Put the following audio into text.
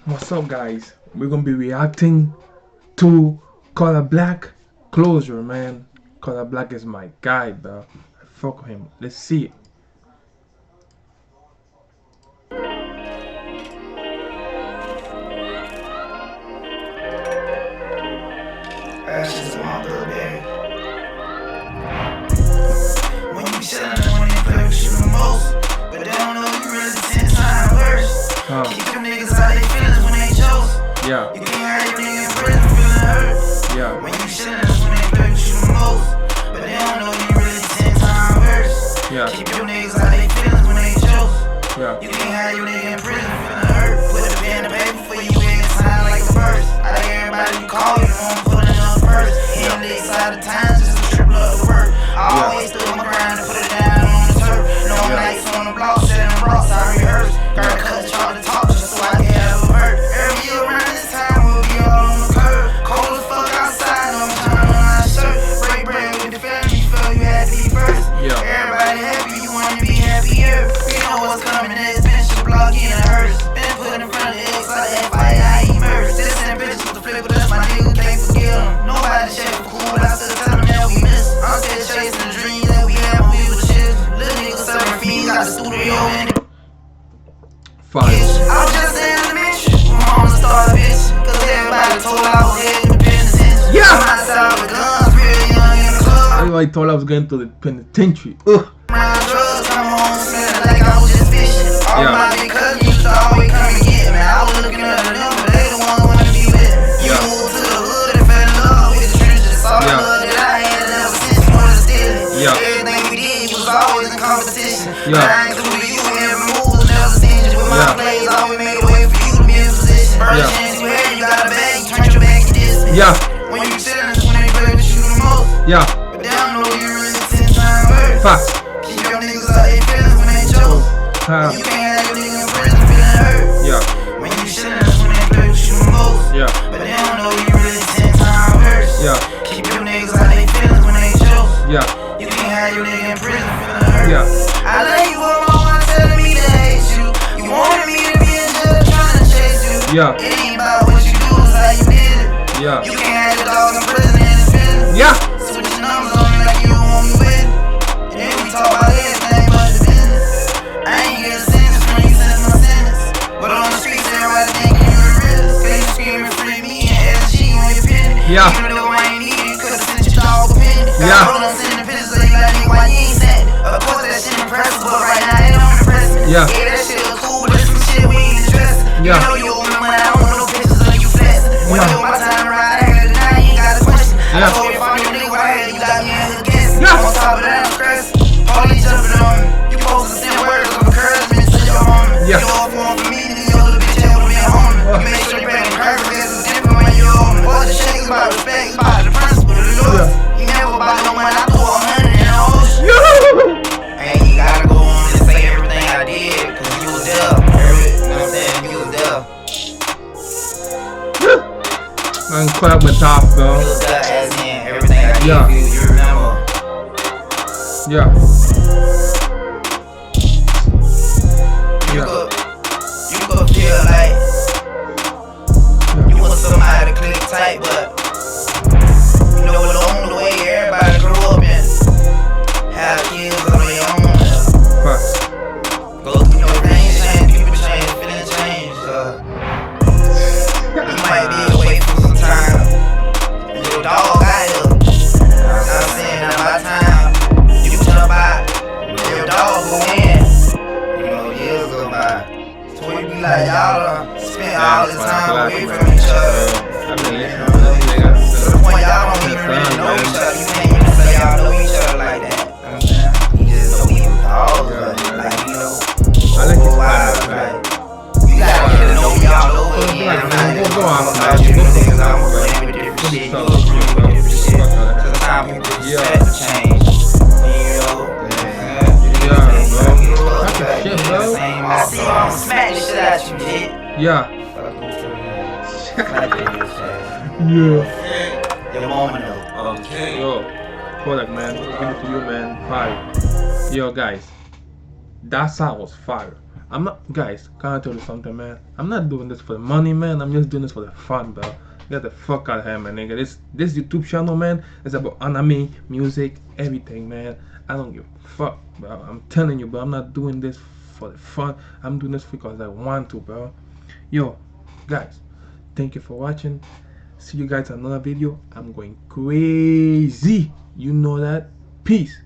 What's up, guys? We're gonna be reacting to Color Black Closure, man. Color Black is my guy, bro. I fuck with him. Let's see it. Ashes of my Burberry. When you be selling them, when they play with you the most, but they don't know you really 10 times worse. Keep them niggas out they feelings when they chose. Yeah. You can't have your nigga in prison feeling hurt. Yeah. When you be selling them, when they play with you the most, but they don't know you really 10 times worse. Yeah. Keep them niggas out they feelings when they chose. Yeah. You can't have your nigga in prison feeling hurt. Put a pen and paper for you and sign like a verse. I like everybody you call, you won't put in a purse. Side of times, just a triple of the work. I always stood my grind and put it down on the turf. No nights on the block, setting brought, I rehearse. Gotta cut y'all to talk just so I can have a hurt. Every year around this time, we'll be all on the curb. Cold as fuck outside, no time on my shirt. Break bread with the family, feel you had to be first. Everybody happy, you wanna be happier. You know what's coming next, finish the block in a hearse. Been put in front of the X like FII emerge. This and bitches with the flip, but that's my nigga, can't forget them. Nobody check for cool. I'm still chasing the dreams that we had when we were children. Little niggas serving fiends, got the studio in it. Fire. I was just saying to bitch, my mama started a bitch, cause everybody told I was heading to penitentiary. Yeah! I'm outside with guns, real young in the club. Everybody thought I was going to the penitentiary. My drugs, come home smelling like I was just fishing. All my big cousins used to always come and get me. I was looking up to them, but they the ones wanna be with me. You moved to the hood and fell in love with the trenches. All the love that I had ever since was stealing. Everything we did was always in competition. But I ain't through to you and every move was never stingy. With my plays, always made a way for you to be in position. First chance you had, you got a bag, you turn your back, you diss me. When you sitting, when they play with you the most. But they don't know you really 10 times worse. Keep your niggas out they feelings when they chose. You can't have your nigga in prison feeling hurt. When you sitting, when they play with you the most. But they don't know you really 10 times worse. Keep your niggas out they feelings when they chose. You can't have your nigga in prison feeling hurt. I love you for my mama telling me to hate you. You wanted me to be in jail trying to chase you. It ain't about what you do, it's how you did it. You can't have your dog in prison and it's business. Switching numbers on me like you don't want me with it. And then we talk about everything but the business. I ain't get a sentence when you sentence my sentence. But on the streets everybody thinking you the realest. Face screaming free me and SG on your penny. Even though I ain't need it, could've sent your dog a penny. Got hold on sending pictures so you got me why you ain't sent it. Of course that shit impressive, but right now it don't impress me. Yeah, that shit look cool, but it's some shit we ain't addressing. You know you owe me money, I don't want no pictures of you flexing. When it was my time to ride, I had to deny, you ain't got a question. I told you if I'm your nigga, why the hell you got me in here guessing? On top of that, I'm stressing. Police jumping on me. You supposed to send words of encouragement to your homie. You off one for me, then your little bitch hell to be a homie. You make sure you pay them curves, because it's different when you're home. All the shit is about respect, it's about the principle of the Lord. You never about no money, I threw 100 in the ocean. And you gotta go on and say everything I did, cause you was there. You know what I'm saying? You was there. I'm quite up my top, bro. You was there as in everything I did for you, you remember. You could feel like you want somebody to click tight, but you know along the way everybody grew up and have kids of their own. Go through your things change, people change, feelings change. You might be away for some time. And your dog out here. I'm saying that by the time you jump out, your dog go in. You know, years go by. So we be like, y'all done spent all this time away from each other. To the point y'all don't even really know each other. You can't even say y'all know each other like that. You know what I'm saying? You just know you dogs, like, you know. You gotta get to know me all over again. I'm not just talking about you niggas. I'm going with different shit. You look with different shit. So the time people expect to change. You know? I see you, I'm smacking the shit out you, bitch. Your mama know. Okay. Yo, Kodak, man. Give it to you, man. Fire. Yo, guys. That sound was fire. I'm not, guys, can I tell you something, man? I'm not doing this for the money, man. I'm just doing this for the fun, bro. Get the fuck out of here, man, nigga. This YouTube channel, man, is about anime, music, everything, man. I don't give a fuck, bro. I'm telling you, bro. I'm not doing this for the fun. I'm doing this because I want to, bro. Yo, guys, thank you for watching. See you guys in another video. I'm going crazy. You know that. Peace.